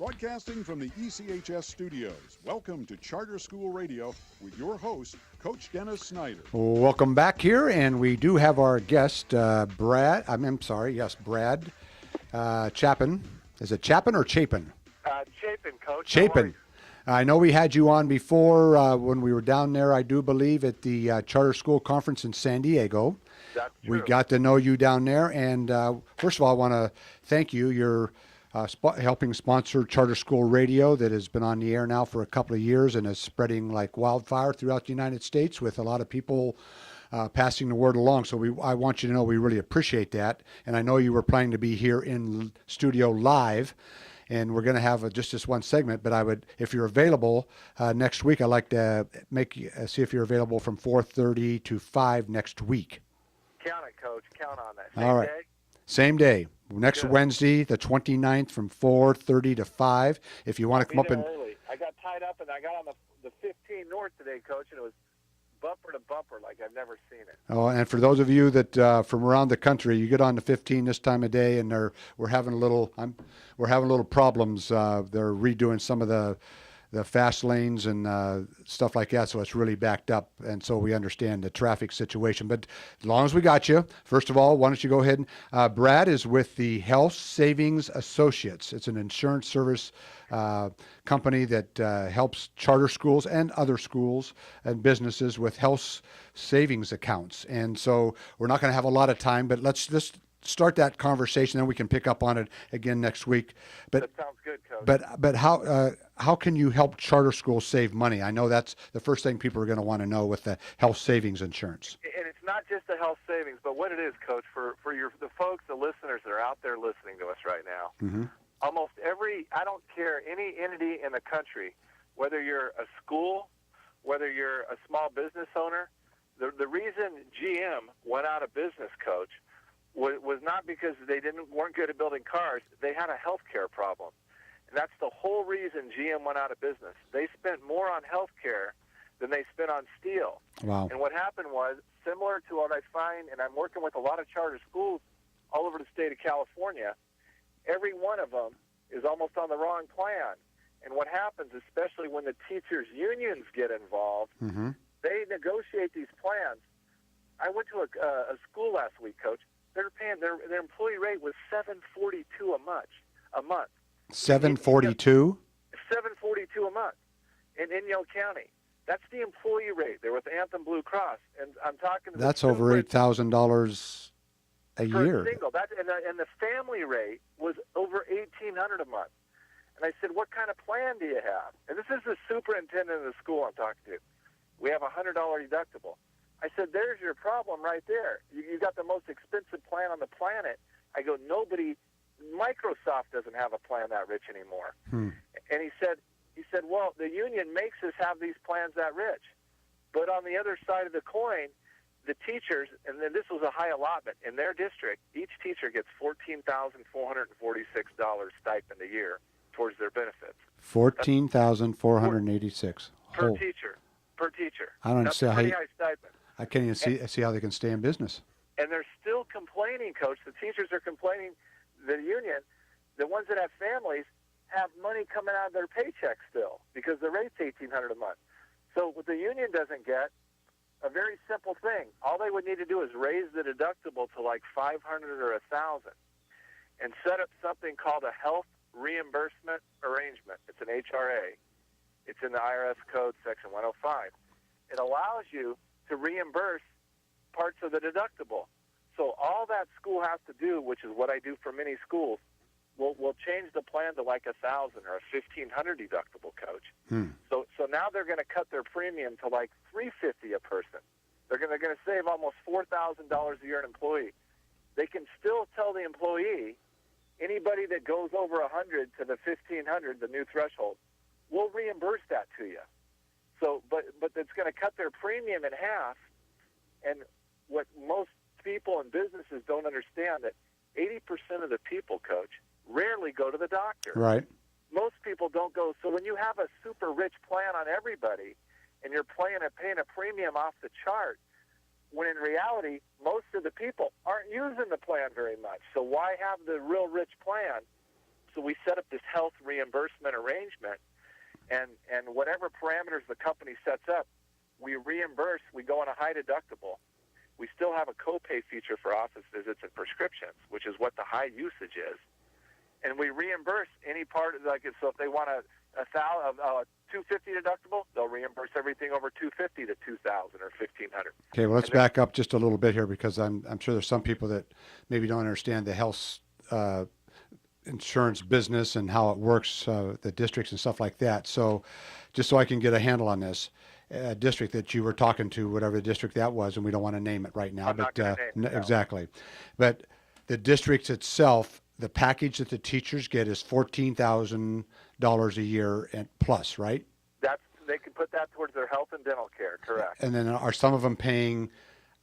Broadcasting from the ECHS studios, welcome to Charter School Radio with your host, Coach Dennis Snyder. Welcome back here, and we do have our guest, Brad Chapin. Is it Chapin or Chapin? Chapin, Coach. Chapin. I know we had you on before when we were down there, I do believe, at the Charter School Conference in San Diego. That's true. We got to know you down there, and first of all, I want to thank you. You're helping sponsor Charter School Radio that has been on the air now for a couple of years and is spreading like wildfire throughout the United States with a lot of people passing the word along. So I want you to know we really appreciate that. And I know you were planning to be here in studio live, and we're going to have just this one segment. But I would, if you're available next week, I'd like to see if you're available from 4:30 to 5 next week. Count it, Coach. Count on that. Same All right. day? Same day. Next Good. Wednesday, the 29th, from 4:30 to 5. If you want to come up and early. I got tied up, and I got on the 15 north today, Coach, and it was bumper to bumper like I've never seen it. Oh, and for those of you that from around the country, you get on the 15 this time of day, and we're having a little problems. They're redoing some of the fast lanes and stuff like that, so it's really backed up, and so we understand the traffic situation. But as long as we got you, first of all, why don't you go ahead and Brad is with the Health Savings Associates. It's an insurance service company that helps charter schools and other schools and businesses with health savings accounts. And so we're not going to have a lot of time, but let's just start that conversation, then we can pick up on it again next week. But that sounds good, Coach. But how can you help charter schools save money? I know that's the first thing people are going to want to know with the health savings insurance. And it's not just the health savings, but what it is, Coach, for the folks, the listeners that are out there listening to us right now. Mm-hmm. Almost I don't care, any entity in the country, whether you're a school, whether you're a small business owner, the reason GM went out of business, Coach, was not because they weren't good at building cars. They had a health care problem. And that's the whole reason GM went out of business. They spent more on health care than they spent on steel. Wow. And what happened was, similar to what I find, and I'm working with a lot of charter schools all over the state of California, every one of them is almost on the wrong plan. And what happens, especially when the teachers' unions get involved, Mm-hmm. they negotiate these plans. I went to a school last week, Coach. They're paying their employee rate was $742 a month. $742? $742 a month in Inyo County. That's the employee rate. They're with Anthem Blue Cross, and I'm talking to the That's over $8,000 a year. Single. And the family rate was over $1,800 a month. And I said, "What kind of plan do you have?" And this is the superintendent of the school I'm talking to. We have a $100 deductible. I said, "There's your problem right there. You got the most expensive plan on the planet." I go, Microsoft doesn't have a plan that rich anymore. And he said, "Well, the union makes us have these plans that rich." But on the other side of the coin, the teachers, and then this was a high allotment, in their district, each teacher gets $14,446 stipend a year towards their benefits. $14,486 Per teacher. I don't That's see a how pretty high stipend. I can't even see how they can stay in business. And they're still complaining, Coach. The teachers are complaining. The union, the ones that have families, have money coming out of their paycheck still because the rate's $1,800 a month. So what the union doesn't get, a very simple thing. All they would need to do is raise the deductible to like $500 or $1,000 and set up something called a health reimbursement arrangement. It's an HRA. It's in the IRS code, section 105. It allows you to reimburse parts of the deductible. So all that school has to do, which is what I do for many schools, we'll change the plan to like $1,000 or a $1,500 deductible, Coach. So now they're going to cut their premium to like $350 a person. They're going to save almost $4,000 a year an employee. They can still tell the employee, anybody that goes over 100 to the 1,500, the new threshold, we'll reimburse that to you. So, but it's going to cut their premium in half. And what most people and businesses don't understand, that 80% of the people, Coach, rarely go to the doctor. Right. Most people don't go. So when you have a super rich plan on everybody and you're paying a premium off the chart, when in reality, most of the people aren't using the plan very much. So why have the real rich plan So we set up this health reimbursement arrangement, and whatever parameters the company sets up, we reimburse. We go on a high deductible. We still have a copay feature for office visits and prescriptions, which is what the high usage is. And we reimburse any part of, like, so if they want a $250 deductible, they'll reimburse everything over $250 to $2,000 or $1,500. Okay, well, let's back up just a little bit here, because I'm sure there's some people that maybe don't understand the health insurance business and how it works, the districts and stuff like that. So just so I can get a handle on this, district that you were talking to, whatever the district that was, and we don't want to name it right now. I'm not gonna name it, no. Exactly. But the district itself, the package that the teachers get is $14,000 a year and plus, right? They can put that towards their health and dental care, correct. And then are some of them paying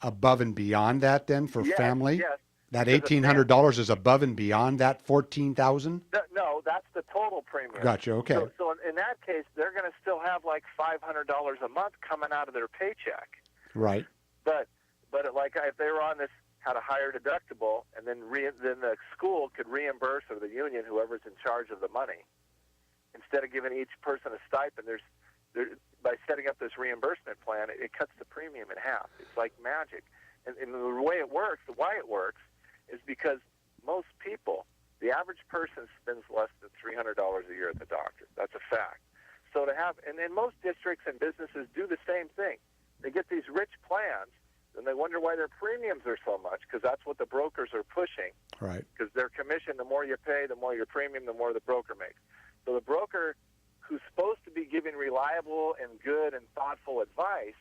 above and beyond that then for family? Yes. That $1,800 is above and beyond that $14,000? No, that's the total premium. Gotcha, okay. So in that case, they're going to still have like $500 a month coming out of their paycheck. Right. But like if they were on this, had a higher deductible, and then the school could reimburse, or the union, whoever's in charge of the money, instead of giving each person a stipend, by setting up this reimbursement plan, it cuts the premium in half. It's like magic. And the way it works, why it works, is because most people, the average person spends less than $300 a year at the doctor. That's a fact. So to have, and most districts and businesses do the same thing. They get these rich plans, and they wonder why their premiums are so much, because that's what the brokers are pushing. Right. Because their commission, the more you pay, the more your premium, the more the broker makes. So the broker, who's supposed to be giving reliable and good and thoughtful advice,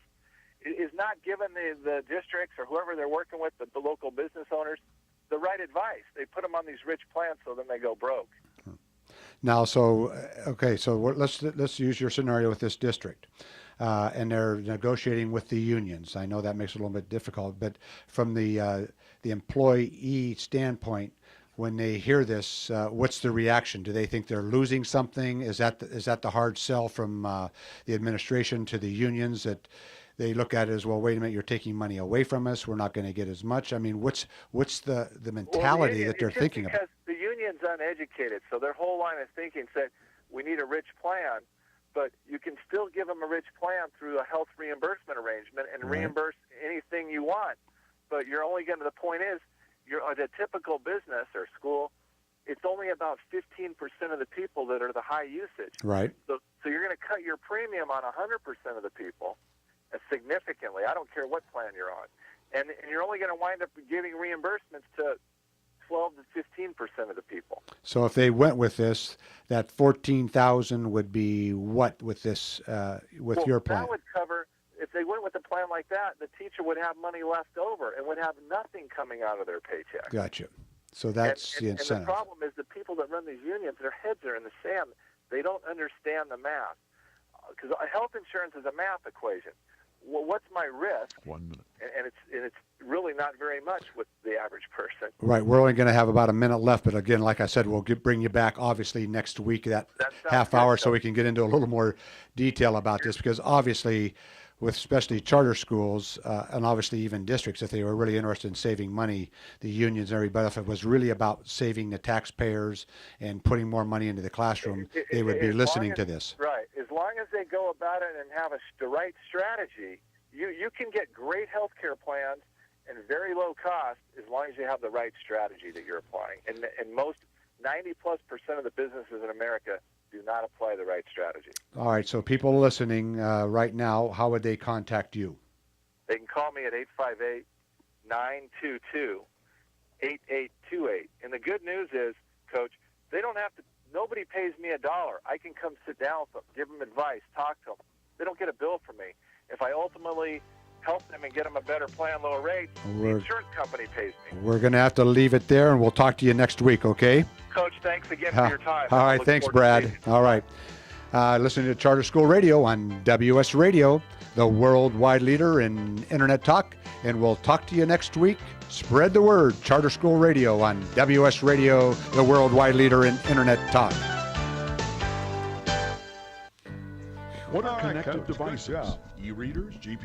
is not giving the districts or whoever they're working with, the local business owners, the right advice. They put them on these rich plans, so then they go broke. Now, so let's use your scenario with this district, and they're negotiating with the unions. I know that makes it a little bit difficult, but from the employee standpoint, when they hear this, what's the reaction? Do they think they're losing something? Is that the hard sell from the administration to the unions, that they look at it as, well, wait a minute, you're taking money away from us, we're not going to get as much? I mean, what's the mentality that they're thinking about? Because the union's uneducated, so their whole line of thinking said, we need a rich plan, but you can still give them a rich plan through a health reimbursement arrangement and reimburse anything you want. But you're only getting to the point is, you're at a typical business or school, it's only about 15% of the people that are the high usage. Right. So you're going to cut your premium on 100% of the people significantly. I don't care what plan you're on. And you're only going to wind up giving reimbursements to 12 to 15% of the people. So if they went with this, that $14,000 would be what with this, your plan? That would cover, if they went with a plan like that, the teacher would have money left over and would have nothing coming out of their paycheck. Gotcha. So that's the incentive. And the problem is the people that run these unions, their heads are in the sand. They don't understand the math. Because health insurance is a math equation. Well, what's my risk? 1 minute. And it's really not very much with the average person. Right. We're only going to have about a minute left, but again, like I said, we'll bring you back obviously next week, that half hour, so we can get into a little more detail about this, because obviously with especially charter schools and obviously even districts, if they were really interested in saving money, the unions and everybody, if it was really about saving the taxpayers and putting more money into the classroom, they would be listening to this. Right. As long as they go about it and have the right strategy, you can get great health care plans and very low cost as long as you have the right strategy that you're applying. And most 90+% of the businesses in America do not apply the right strategy. All right, so people listening right now, how would they contact you? They can call me at 858-922-8828. And the good news is, Coach, they don't have to, nobody pays me $1. I can come sit down with them, give them advice, talk to them. They don't get a bill from me. If I ultimately help them and get them a better plan, lower rate, the insurance company pays me. We're going to have to leave it there, and we'll talk to you next week, okay? Coach, thanks again for your time. All right, thanks, Brad. All right. Listening to Charter School Radio on WS Radio, the worldwide leader in Internet talk, and we'll talk to you next week. Spread the word, Charter School Radio on WS Radio, the worldwide leader in Internet talk. What are connected devices? E-readers, GPS.